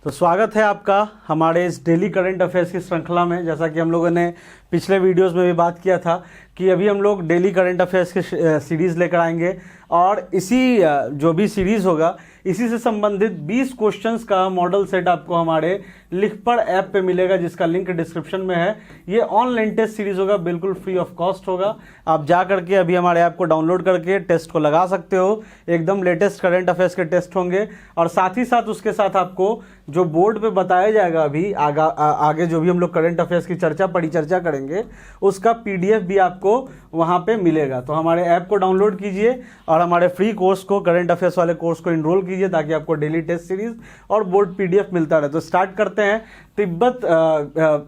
तो स्वागत है आपका हमारे इस डेली करंट अफेयर्स की श्रृंखला में। जैसा कि हम लोगों ने पिछले वीडियोस में भी बात किया था कि अभी हम लोग डेली करंट अफेयर्स की सीरीज़ लेकर आएंगे और इसी जो भी सीरीज़ होगा इसी से संबंधित 20 क्वेश्चंस का मॉडल सेट आपको हमारे लिखपढ़ ऐप पे मिलेगा, जिसका लिंक डिस्क्रिप्शन में है। ये ऑनलाइन टेस्ट सीरीज होगा, बिल्कुल फ्री ऑफ कॉस्ट होगा। आप जा करके अभी हमारे ऐप को डाउनलोड करके टेस्ट को लगा सकते हो। एकदम लेटेस्ट करंट अफेयर्स के टेस्ट होंगे और साथ ही साथ उसके साथ आपको जो बोर्ड पे बताया जाएगा अभी आगे जो भी हम लोग करंट अफेयर्स की चर्चा करेंगे उसका PDF भी आपको वहाँ पे मिलेगा। तो हमारे ऐप को डाउनलोड कीजिए और हमारे फ्री कोर्स को, करंट अफेयर्स वाले कोर्स को इनरोल कीजिए ताकि आपको डेली टेस्ट सीरीज और बोर्ड PDF मिलता रहे। तो स्टार्ट करते हैं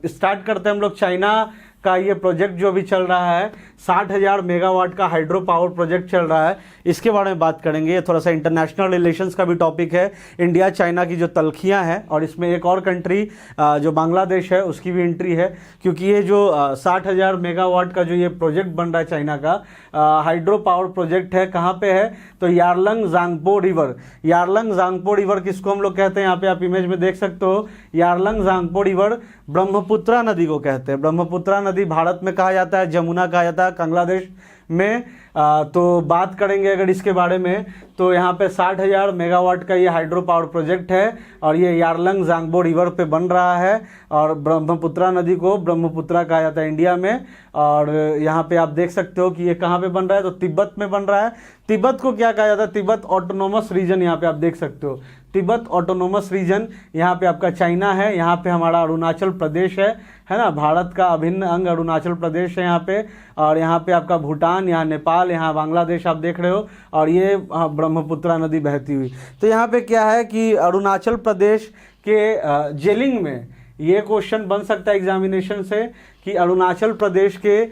स्टार्ट करते हैं हम लोग चाइना का ये प्रोजेक्ट जो अभी चल रहा है 60,000 मेगावाट का हाइड्रो पावर प्रोजेक्ट चल रहा है, इसके बारे में बात करेंगे। ये थोड़ा सा इंटरनेशनल रिलेशंस का भी टॉपिक है। इंडिया चाइना की जो तलखियां हैं और इसमें एक और कंट्री जो बांग्लादेश है उसकी भी एंट्री है, क्योंकि ये जो 60,000 मेगावाट का जो ये प्रोजेक्ट बन रहा है चाइना का हाइड्रो पावर प्रोजेक्ट है, कहाँ पे है तो यारलंग जांगपो रिवर। यारलंग जांगपो रिवर किसको हम लोग कहते हैं, यहाँ पे आप इमेज में देख सकते हो। यारलंग जांगपो रिवर ब्रह्मपुत्रा नदी को कहते हैं। ब्रह्मपुत्रा नदी भारत में कहा जाता है, जमुना कहा जाता है बांग्लादेश में। तो बात करेंगे अगर इसके बारे में तो यहाँ पे 60,000 मेगावाट का ये हाइड्रो पावर प्रोजेक्ट है और ये यारलंग जांगबो रिवर पे बन रहा है और ब्रह्मपुत्रा नदी को ब्रह्मपुत्रा कहा जाता है इंडिया में। और यहाँ पे आप देख सकते हो कि ये कहाँ पे बन रहा है तो तिब्बत में बन रहा है। तिब्बत को क्या कहा जाता है, तिब्बत ऑटोनोमस रीजन, यहाँ पे आप देख सकते हो तिब्बत ऑटोनोमस रीजन। यहाँ पे आपका चाइना है, यहाँ पे हमारा अरुणाचल प्रदेश है ना, भारत का अभिन्न अंग अरुणाचल प्रदेश है यहाँ पे। और यहाँ पे आपका भूटान, यहाँ नेपाल, यहाँ बांग्लादेश आप देख रहे हो और ये ब्रह्मपुत्रा नदी बहती हुई। तो यहाँ पे क्या है कि अरुणाचल प्रदेश के जेलिंग में ये क्वेश्चन बन सकता है एग्जामिनेशन से कि अरुणाचल प्रदेश के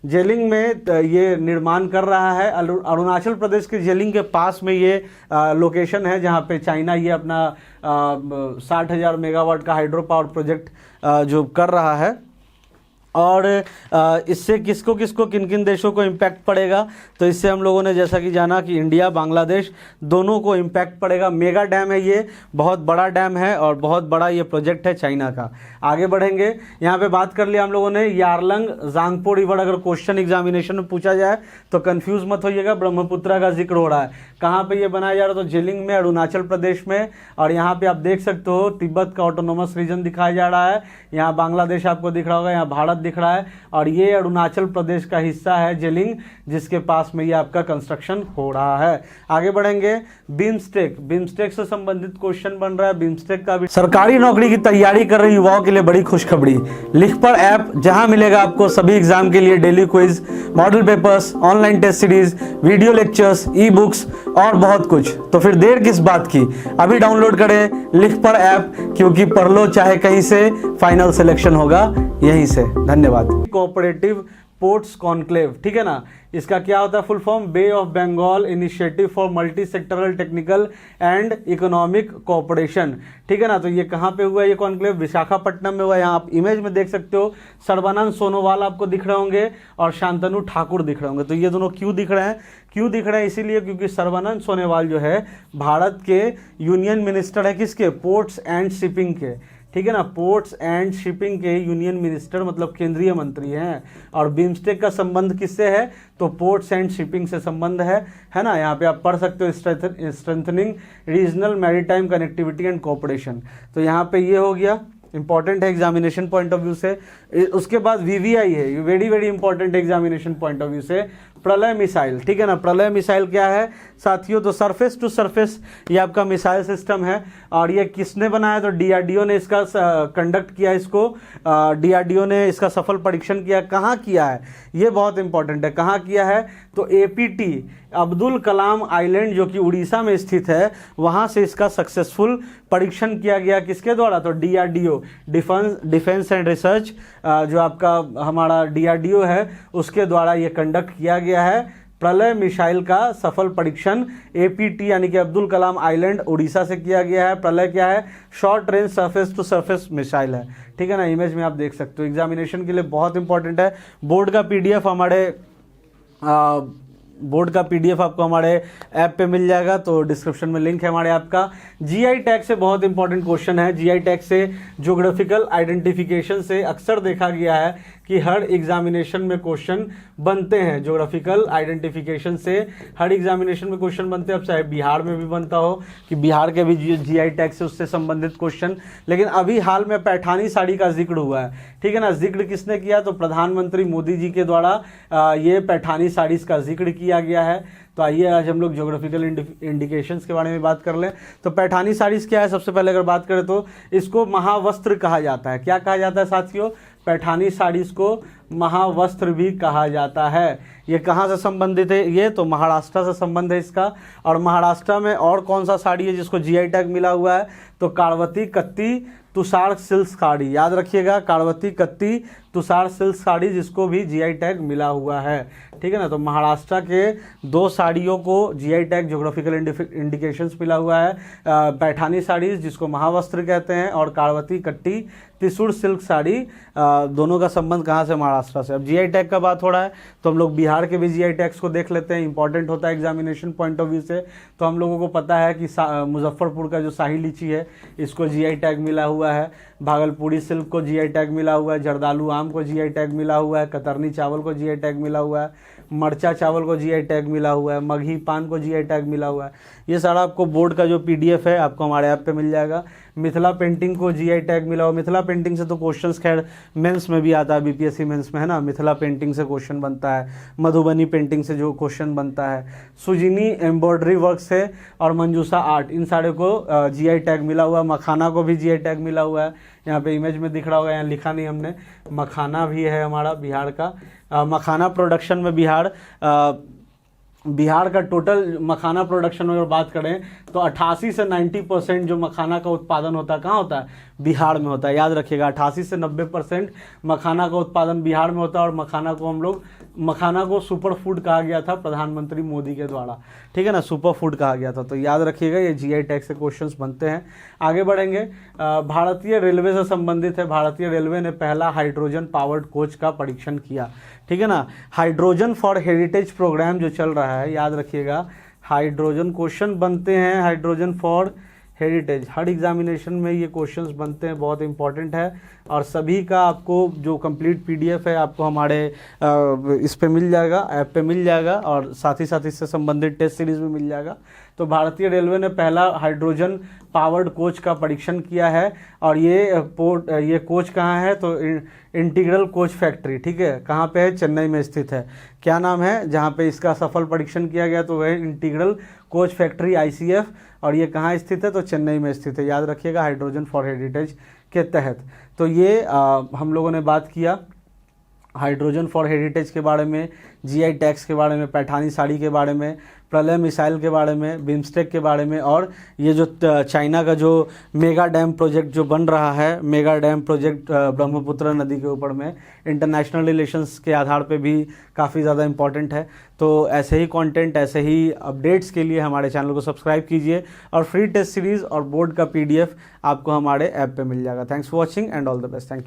जेलिंग में ये निर्माण कर रहा है। अरुणाचल प्रदेश के जेलिंग के पास में ये लोकेशन है जहाँ पे चाइना ये अपना 60,000 मेगावाट का हाइड्रो पावर प्रोजेक्ट जो कर रहा है। और इससे किसको किन किन देशों को इम्पैक्ट पड़ेगा, तो इससे हम लोगों ने जैसा कि जाना कि इंडिया बांग्लादेश दोनों को इम्पैक्ट पड़ेगा। मेगा डैम है ये, बहुत बड़ा डैम है और बहुत बड़ा ये प्रोजेक्ट है चाइना का। आगे बढ़ेंगे, यहाँ पे बात कर लिया हम लोगों ने यारलंग जांगपो रिवर। अगर क्वेश्चन एग्जामिनेशन में पूछा जाए तो कंफ्यूज मत होइएगा, ब्रह्मपुत्रा का जिक्र हो रहा है। कहाँ पे ये बनाया जा रहा है तो जेलिंग में, अरुणाचल प्रदेश में। और यहाँ पे आप देख सकते हो तिब्बत का ऑटोनोमस रीजन दिखाया जा रहा है। यहाँ बांग्लादेश आपको दिख रहा होगा, यहाँ भारत दिख रहा है और ये अरुणाचल प्रदेश का हिस्सा है जेलिंग, जिसके पास में ये आपका कंस्ट्रक्शन हो रहा है। आगे बढ़ेंगे, बिम्स्टेक से संबंधित क्वेश्चन बन रहा है। बिम्स्टेक का भी सरकारी नौकरी की तैयारी कर रहे युवाओं के लिए बड़ी खुशखबरी। लिखपढ़ ऐप जहां मिलेगा आपको सभी एग्जाम के लिए daily quiz, model papers, online test series, video lectures, e books और बहुत कुछ। तो फिर देर किस बात की, अभी डाउनलोड करें लिखपढ़ ऐप, क्योंकि पढ़ लो चाहे कहीं से, फाइनल सिलेक्शन होगा यहीं से। धन्यवाद। कोऑपरेटिव पोर्ट्स कॉन्क्लेव, ठीक है ना, इसका क्या होता है full form, Bay of Bengal initiative for multi sectoral technical and economic cooperation, ठीक है ना। तो ये कहाँ पे हुआ है ये कॉन्क्लेव, विशाखापट्टनम में हुआ है। यहाँ आप इमेज में देख सकते हो सर्बानंद सोनोवाल आपको दिख रहे होंगे और शांतनु ठाकुर दिख रहे होंगे। तो ये दोनों क्यों दिख रहे हैं इसीलिए क्योंकि सर्बानंद सोनोवाल जो है भारत के यूनियन मिनिस्टर है, किसके, पोर्ट्स एंड शिपिंग के, ठीक है ना, पोर्ट्स एंड शिपिंग के यूनियन मिनिस्टर मतलब केंद्रीय मंत्री हैं। और बिम्स्टेक का संबंध किससे है तो पोर्ट्स एंड शिपिंग से संबंध है ना। यहाँ पे आप पढ़ सकते हो strengthening regional maritime connectivity and cooperation. तो यहाँ पे ये हो गया, इंपॉर्टेंट है एग्जामिनेशन पॉइंट ऑफ व्यू से। उसके बाद VVI है, ये very important examination point of view से, प्रलय मिसाइल, ठीक है ना। प्रलय मिसाइल क्या है साथियों, तो सरफेस टू सरफेस ये आपका मिसाइल सिस्टम है और ये किसने बनाया तो DRDO ने इसका कंडक्ट किया, इसको DRDO ने इसका सफल परीक्षण किया। कहाँ किया है ये बहुत इंपॉर्टेंट है, कहाँ किया है तो APT अब्दुल कलाम आइलैंड जो कि उड़ीसा में स्थित है, वहाँ से इसका सक्सेसफुल परीक्षण किया गया। किसके द्वारा तो DRDO, डिफेंस एंड रिसर्च जो आपका हमारा DRDO है उसके द्वारा ये कंडक्ट किया गया है। प्रलय मिसाइल का सफल परीक्षण APT यानी कि अब्दुल कलाम आइलैंड उड़ीसा से किया गया है। प्रलय क्या है, short range surface to surface missile है, ठीक है ना। इमेज में आप देख सकते हो, एग्जामिनेशन के लिए बहुत इंपॉर्टेंट है। बोर्ड का PDF हमारे बोर्ड का पीडीएफ आपको हमारे ऐप पे मिल जाएगा, तो डिस्क्रिप्शन में लिंक है हमारे ऐप का। जीआई टैग से बहुत इंपॉर्टेंट क्वेश्चन है। जीआई टैग से ज्योग्राफिकल आइडेंटिफिकेशन से अक्सर देखा गया है कि हर एग्जामिनेशन में क्वेश्चन बनते हैं। ज्योग्राफिकल आइडेंटिफिकेशन से हर एग्जामिनेशन में क्वेश्चन बनते हैं, अब चाहे बिहार में भी बनता हो कि बिहार के भी जीआई टैग से उससे संबंधित क्वेश्चन। लेकिन अभी हाल में पैठानी साड़ी का जिक्र हुआ है, ठीक है ना। जिक्र किसने किया? तो प्रधानमंत्री मोदी जी के द्वारा ये पैठानी साड़ीज का जिक्र किया गया है। तो आइए आज हम लोग ज्योग्राफिकल इंडिकेशंस के बारे में बात कर लें। तो पैठानी साड़ीज क्या है? सबसे पहले अगर बात करें तो इसको महावस्त्र कहा जाता है। क्या कहा जाता है साथियों? पैठानी साड़ीज को महावस्त्र भी कहा जाता है। ये कहाँ से संबंधित है? ये तो महाराष्ट्र से संबंध है इसका। और महाराष्ट्र में और कौन सा साड़ी है जिसको जीआई टैग मिला हुआ है? तो काड़वती कत्ती तुषार सिल्क साड़ी, याद रखिएगा, काड़वती कत्ती तुषार सिल्क साड़ी जिसको भी जीआई टैग मिला हुआ है, ठीक है ना। तो महाराष्ट्र के 2 साड़ियों को जीआई टैग ज्योग्राफिकल इंडिकेशंस मिला हुआ है। पैठानी साड़ीज जिसको महावस्त्र कहते हैं और काड़वती कट्टी त्रिशूल सिल्क साड़ी, दोनों का संबंध कहाँ से? महाराष्ट्र से। अब जीआई टैग का बात हो रहा है तो हम लोग बिहार के भी जीआई टैग्स को देख लेते हैं। इंपॉर्टेंट होता है एग्जामिनेशन पॉइंट ऑफ व्यू से। तो हम लोगों को पता है कि मुजफ्फरपुर का जो शाही लीची है इसको जीआई टैग मिला हुआ है। भागलपुरी सिल्क को जीआई टैग मिला हुआ है। जर्दालू आम को जीआई टैग मिला हुआ है। कतरनी चावल को जीआई टैग मिला हुआ है। मरचा चावल को जीआई टैग मिला हुआ है। मगही पान को जीआई टैग मिला हुआ है। ये सारा आपको बोर्ड का जो पीडीएफ है आपको हमारे ऐप पे मिल जाएगा। मिथिला पेंटिंग को जीआई टैग मिला हुआ। मिथिला पेंटिंग से तो क्वेश्चंस खैर मेंस में भी आता है, बीपीएससी मेंस में, है ना। मिथिला पेंटिंग से क्वेश्चन बनता है। मधुबनी पेंटिंग से जो क्वेश्चन बनता है। सुजीनी एम्ब्रॉयडरी वर्क से और मंजूसा आर्ट, इन सारे को जीआई टैग मिला हुआ है। मखाना को भी जीआई टैग मिला हुआ है। यहाँ पे इमेज में दिख रहा होगा, यहाँ लिखा नहीं हमने, मखाना भी है हमारा बिहार का। मखाना प्रोडक्शन में बिहार का टोटल मखाना प्रोडक्शन में अगर बात करें तो 88 से 90% जो मखाना का उत्पादन होता है कहाँ होता है? बिहार में होता है। याद रखिएगा 88 से 90% मखाना का उत्पादन बिहार में होता है। और मखाना को सुपर फूड कहा गया था प्रधानमंत्री मोदी के द्वारा, ठीक है ना, सुपर फूड कहा गया था। तो याद रखिएगा ये जीआई टैग से क्वेश्चंस बनते हैं। आगे बढ़ेंगे, भारतीय रेलवे से संबंधित है। भारतीय रेलवे ने पहला हाइड्रोजन पावर्ड कोच का परीक्षण किया, ठीक है ना। हाइड्रोजन फॉर हेरिटेज प्रोग्राम जो चल रहा है, याद रखिएगा हाइड्रोजन क्वेश्चन बनते हैं। Hydrogen for heritage her examination में ये क्वेश्चंस बनते हैं, बहुत इंपॉर्टेंट है। और सभी का आपको जो कंप्लीट पीडीएफ है आपको हमारे इस पे मिल जाएगा, ऐप पे मिल जाएगा। और साथ ही साथ इससे संबंधित टेस्ट सीरीज में मिल जाएगा। तो भारतीय रेलवे ने पहला हाइड्रोजन पावर्ड कोच का परीक्षण किया है। और ये कोच कहाँ है? तो इंटीग्रल कोच फैक्ट्री, ठीक है, कहाँ पे है? चेन्नई में स्थित है। क्या नाम है जहाँ पे इसका सफल परीक्षण किया गया? तो वह इंटीग्रल कोच फैक्ट्री ICF। और ये कहाँ स्थित है? तो चेन्नई में स्थित है। याद रखिएगा हाइड्रोजन फॉर हेरिटेज के तहत। तो ये हम लोगों ने बात किया हाइड्रोजन फॉर हेरिटेज के बारे में, जीआई टैग्स के बारे में, पैठानी साड़ी के बारे में, प्रलय मिसाइल के बारे में, बिम्स्टेक के बारे में। और ये जो चाइना का जो मेगा डैम प्रोजेक्ट जो बन रहा है, मेगा डैम प्रोजेक्ट ब्रह्मपुत्र नदी के ऊपर में, इंटरनेशनल रिलेशंस के आधार पे भी काफ़ी ज़्यादा इंपॉर्टेंट है। तो ऐसे ही कंटेंट, ऐसे ही अपडेट्स के लिए हमारे चैनल को सब्सक्राइब कीजिए। और फ्री टेस्ट सीरीज़ और बोर्ड का पीडीएफ आपको हमारे ऐप पे मिल जाएगा। Thanks for watching and all the best. Thank you.